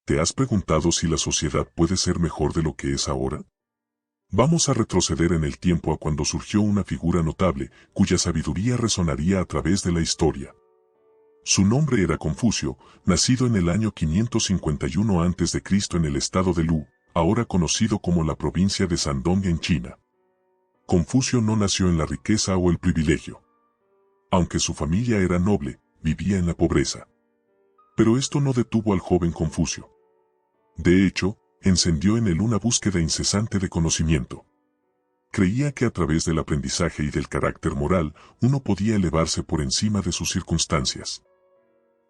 ¿Te has preguntado si la sociedad puede ser mejor de lo que es ahora? Vamos a retroceder en el tiempo a cuando surgió una figura notable, cuya sabiduría resonaría a través de la historia. Su nombre era Confucio, nacido en el año 551 a.C. en el estado de Lu, ahora conocido como la provincia de Shandong en China. Confucio no nació en la riqueza o el privilegio. Aunque su familia era noble, vivía en la pobreza. Pero esto no detuvo al joven Confucio. De hecho, encendió en él una búsqueda incesante de conocimiento. Creía que a través del aprendizaje y del carácter moral, uno podía elevarse por encima de sus circunstancias.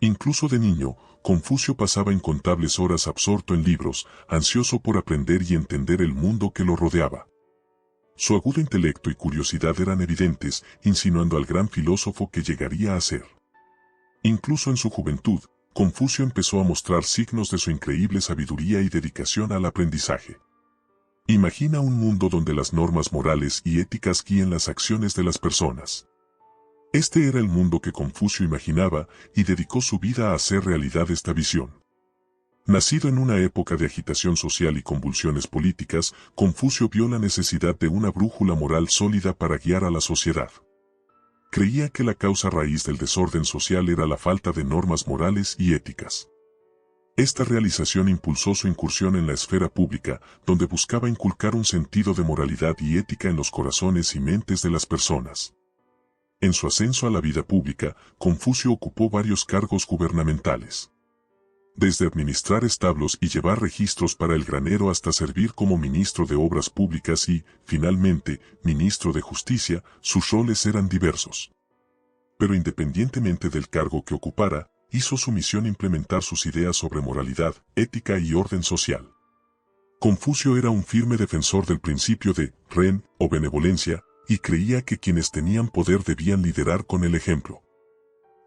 Incluso de niño, Confucio pasaba incontables horas absorto en libros, ansioso por aprender y entender el mundo que lo rodeaba. Su agudo intelecto y curiosidad eran evidentes, insinuando al gran filósofo que llegaría a ser. Incluso en su juventud, Confucio empezó a mostrar signos de su increíble sabiduría y dedicación al aprendizaje. Imagina un mundo donde las normas morales y éticas guíen las acciones de las personas. Este era el mundo que Confucio imaginaba y dedicó su vida a hacer realidad esta visión. Nacido en una época de agitación social y convulsiones políticas, Confucio vio la necesidad de una brújula moral sólida para guiar a la sociedad. Creía que la causa raíz del desorden social era la falta de normas morales y éticas. Esta realización impulsó su incursión en la esfera pública, donde buscaba inculcar un sentido de moralidad y ética en los corazones y mentes de las personas. En su ascenso a la vida pública, Confucio ocupó varios cargos gubernamentales. Desde administrar establos y llevar registros para el granero hasta servir como ministro de Obras Públicas y, finalmente, ministro de Justicia, sus roles eran diversos. Pero independientemente del cargo que ocupara, hizo su misión implementar sus ideas sobre moralidad, ética y orden social. Confucio era un firme defensor del principio de ren o benevolencia, y creía que quienes tenían poder debían liderar con el ejemplo.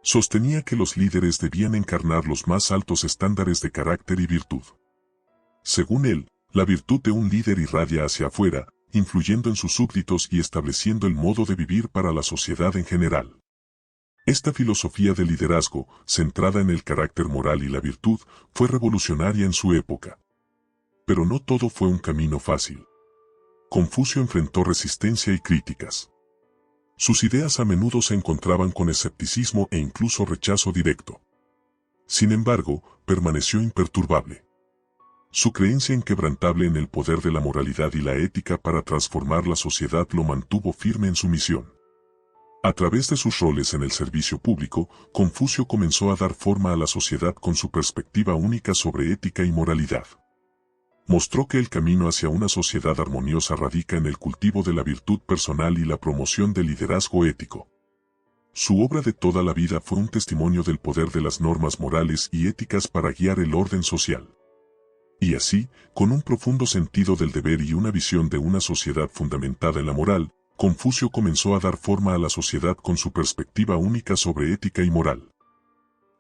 Sostenía que los líderes debían encarnar los más altos estándares de carácter y virtud. Según él, la virtud de un líder irradia hacia afuera, influyendo en sus súbditos y estableciendo el modo de vivir para la sociedad en general. Esta filosofía de liderazgo, centrada en el carácter moral y la virtud, fue revolucionaria en su época. Pero no todo fue un camino fácil. Confucio enfrentó resistencia y críticas. Sus ideas a menudo se encontraban con escepticismo e incluso rechazo directo. Sin embargo, permaneció imperturbable. Su creencia inquebrantable en el poder de la moralidad y la ética para transformar la sociedad lo mantuvo firme en su misión. A través de sus roles en el servicio público, Confucio comenzó a dar forma a la sociedad con su perspectiva única sobre ética y moralidad. Mostró que el camino hacia una sociedad armoniosa radica en el cultivo de la virtud personal y la promoción del liderazgo ético. Su obra de toda la vida fue un testimonio del poder de las normas morales y éticas para guiar el orden social. Y así, con un profundo sentido del deber y una visión de una sociedad fundamentada en la moral, Confucio comenzó a dar forma a la sociedad con su perspectiva única sobre ética y moral.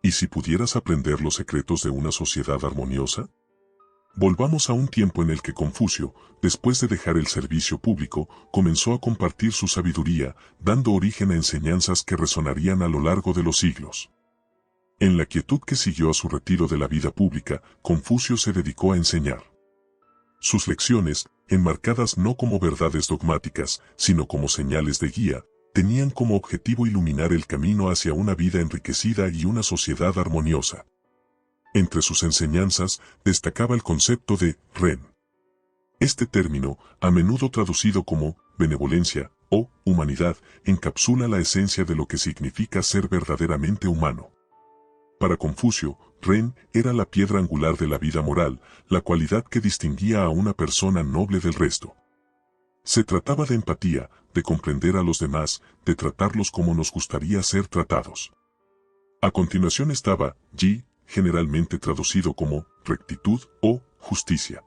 ¿Y si pudieras aprender los secretos de una sociedad armoniosa? Volvamos a un tiempo en el que Confucio, después de dejar el servicio público, comenzó a compartir su sabiduría, dando origen a enseñanzas que resonarían a lo largo de los siglos. En la quietud que siguió a su retiro de la vida pública, Confucio se dedicó a enseñar. Sus lecciones, enmarcadas no como verdades dogmáticas, sino como señales de guía, tenían como objetivo iluminar el camino hacia una vida enriquecida y una sociedad armoniosa. Entre sus enseñanzas, destacaba el concepto de ren. Este término, a menudo traducido como benevolencia o humanidad, encapsula la esencia de lo que significa ser verdaderamente humano. Para Confucio, ren era la piedra angular de la vida moral, la cualidad que distinguía a una persona noble del resto. Se trataba de empatía, de comprender a los demás, de tratarlos como nos gustaría ser tratados. A continuación estaba yi, generalmente traducido como rectitud o justicia.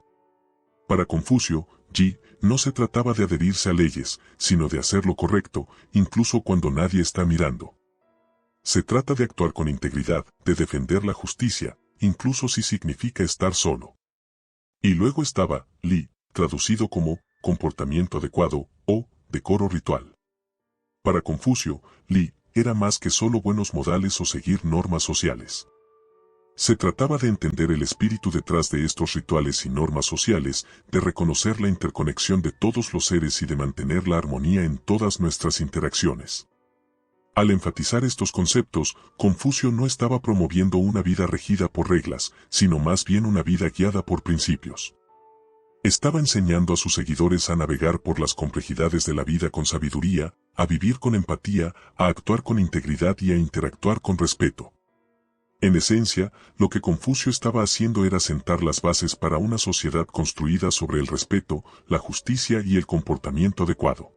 Para Confucio, yi no se trataba de adherirse a leyes, sino de hacer lo correcto, incluso cuando nadie está mirando. Se trata de actuar con integridad, de defender la justicia, incluso si significa estar solo. Y luego estaba li, traducido como comportamiento adecuado o decoro ritual. Para Confucio, li era más que solo buenos modales o seguir normas sociales. Se trataba de entender el espíritu detrás de estos rituales y normas sociales, de reconocer la interconexión de todos los seres y de mantener la armonía en todas nuestras interacciones. Al enfatizar estos conceptos, Confucio no estaba promoviendo una vida regida por reglas, sino más bien una vida guiada por principios. Estaba enseñando a sus seguidores a navegar por las complejidades de la vida con sabiduría, a vivir con empatía, a actuar con integridad y a interactuar con respeto. En esencia, lo que Confucio estaba haciendo era sentar las bases para una sociedad construida sobre el respeto, la justicia y el comportamiento adecuado.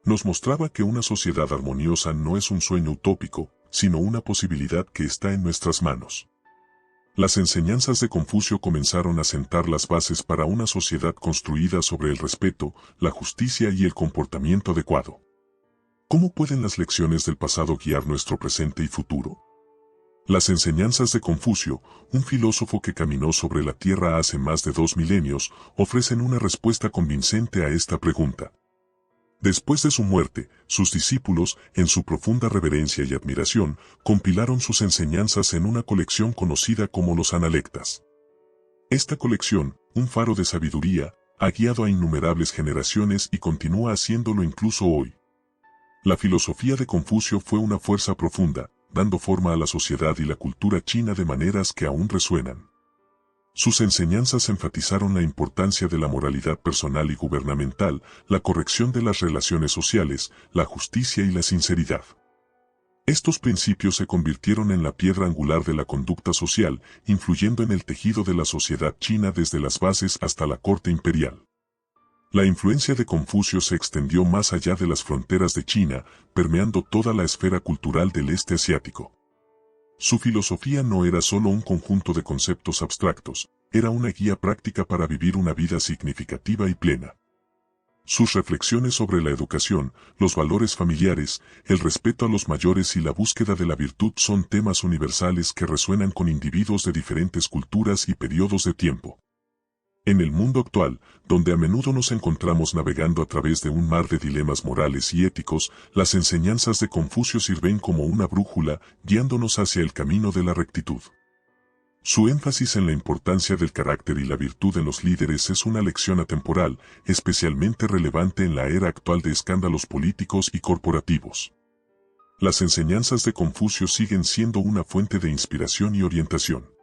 Nos mostraba que una sociedad armoniosa no es un sueño utópico, sino una posibilidad que está en nuestras manos. Las enseñanzas de Confucio comenzaron a sentar las bases para una sociedad construida sobre el respeto, la justicia y el comportamiento adecuado. ¿Cómo pueden las lecciones del pasado guiar nuestro presente y futuro? Las enseñanzas de Confucio, un filósofo que caminó sobre la Tierra hace más de 2 milenios, ofrecen una respuesta convincente a esta pregunta. Después de su muerte, sus discípulos, en su profunda reverencia y admiración, compilaron sus enseñanzas en una colección conocida como los Analectas. Esta colección, un faro de sabiduría, ha guiado a innumerables generaciones y continúa haciéndolo incluso hoy. La filosofía de Confucio fue una fuerza profunda, dando forma a la sociedad y la cultura china de maneras que aún resuenan. Sus enseñanzas enfatizaron la importancia de la moralidad personal y gubernamental, la corrección de las relaciones sociales, la justicia y la sinceridad. Estos principios se convirtieron en la piedra angular de la conducta social, influyendo en el tejido de la sociedad china desde las bases hasta la corte imperial. La influencia de Confucio se extendió más allá de las fronteras de China, permeando toda la esfera cultural del este asiático. Su filosofía no era solo un conjunto de conceptos abstractos, era una guía práctica para vivir una vida significativa y plena. Sus reflexiones sobre la educación, los valores familiares, el respeto a los mayores y la búsqueda de la virtud son temas universales que resuenan con individuos de diferentes culturas y periodos de tiempo. En el mundo actual, donde a menudo nos encontramos navegando a través de un mar de dilemas morales y éticos, las enseñanzas de Confucio sirven como una brújula, guiándonos hacia el camino de la rectitud. Su énfasis en la importancia del carácter y la virtud en los líderes es una lección atemporal, especialmente relevante en la era actual de escándalos políticos y corporativos. Las enseñanzas de Confucio siguen siendo una fuente de inspiración y orientación.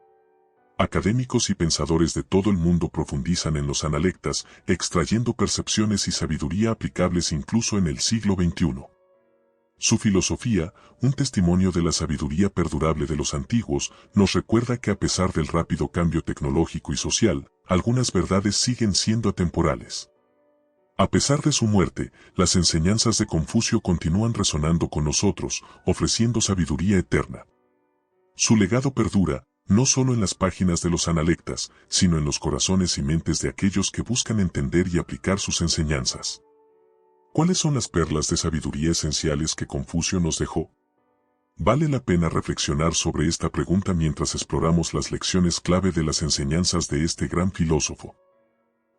Académicos y pensadores de todo el mundo profundizan en los Analectas, extrayendo percepciones y sabiduría aplicables incluso en el siglo XXI. Su filosofía, un testimonio de la sabiduría perdurable de los antiguos, nos recuerda que a pesar del rápido cambio tecnológico y social, algunas verdades siguen siendo atemporales. A pesar de su muerte, las enseñanzas de Confucio continúan resonando con nosotros, ofreciendo sabiduría eterna. Su legado perdura, no solo en las páginas de los Analectas, sino en los corazones y mentes de aquellos que buscan entender y aplicar sus enseñanzas. ¿Cuáles son las perlas de sabiduría esenciales que Confucio nos dejó? Vale la pena reflexionar sobre esta pregunta mientras exploramos las lecciones clave de las enseñanzas de este gran filósofo.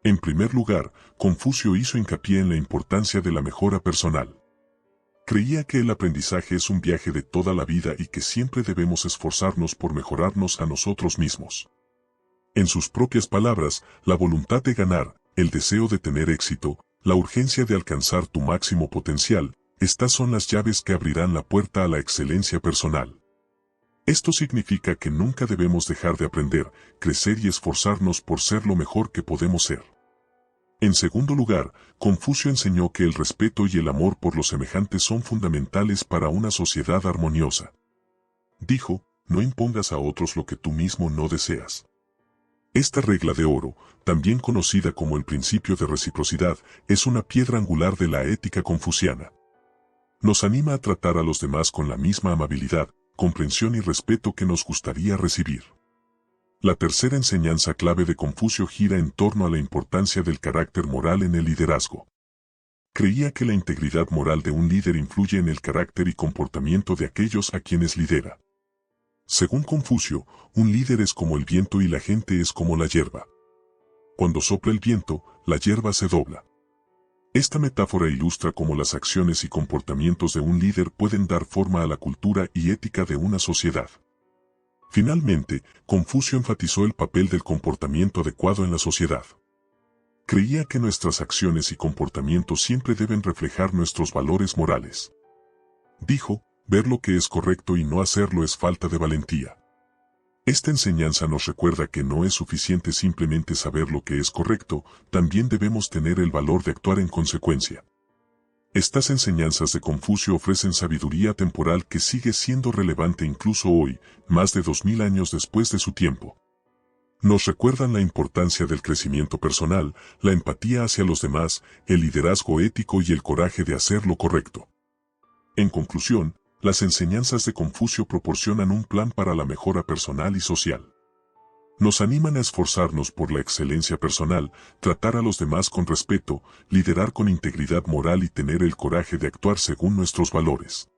En primer lugar, Confucio hizo hincapié en la importancia de la mejora personal. Creía que el aprendizaje es un viaje de toda la vida y que siempre debemos esforzarnos por mejorarnos a nosotros mismos. En sus propias palabras, la voluntad de ganar, el deseo de tener éxito, la urgencia de alcanzar tu máximo potencial, estas son las llaves que abrirán la puerta a la excelencia personal. Esto significa que nunca debemos dejar de aprender, crecer y esforzarnos por ser lo mejor que podemos ser. En segundo lugar, Confucio enseñó que el respeto y el amor por los semejantes son fundamentales para una sociedad armoniosa. Dijo, no impongas a otros lo que tú mismo no deseas. Esta regla de oro, también conocida como el principio de reciprocidad, es una piedra angular de la ética confuciana. Nos anima a tratar a los demás con la misma amabilidad, comprensión y respeto que nos gustaría recibir. La tercera enseñanza clave de Confucio gira en torno a la importancia del carácter moral en el liderazgo. Creía que la integridad moral de un líder influye en el carácter y comportamiento de aquellos a quienes lidera. Según Confucio, un líder es como el viento y la gente es como la hierba. Cuando sopla el viento, la hierba se dobla. Esta metáfora ilustra cómo las acciones y comportamientos de un líder pueden dar forma a la cultura y ética de una sociedad. Finalmente, Confucio enfatizó el papel del comportamiento adecuado en la sociedad. Creía que nuestras acciones y comportamientos siempre deben reflejar nuestros valores morales. Dijo, ver lo que es correcto y no hacerlo es falta de valentía. Esta enseñanza nos recuerda que no es suficiente simplemente saber lo que es correcto, también debemos tener el valor de actuar en consecuencia. Estas enseñanzas de Confucio ofrecen sabiduría temporal que sigue siendo relevante incluso hoy, más de 2000 años después de su tiempo. Nos recuerdan la importancia del crecimiento personal, la empatía hacia los demás, el liderazgo ético y el coraje de hacer lo correcto. En conclusión, las enseñanzas de Confucio proporcionan un plan para la mejora personal y social. Nos animan a esforzarnos por la excelencia personal, tratar a los demás con respeto, liderar con integridad moral y tener el coraje de actuar según nuestros valores.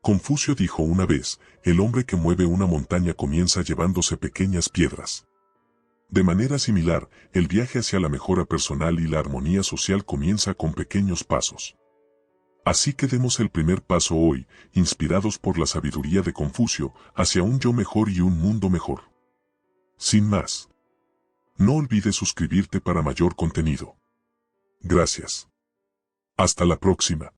Confucio dijo una vez, el hombre que mueve una montaña comienza llevándose pequeñas piedras. De manera similar, el viaje hacia la mejora personal y la armonía social comienza con pequeños pasos. Así que demos el primer paso hoy, inspirados por la sabiduría de Confucio, hacia un yo mejor y un mundo mejor. Sin más. No olvides suscribirte para mayor contenido. Gracias. Hasta la próxima.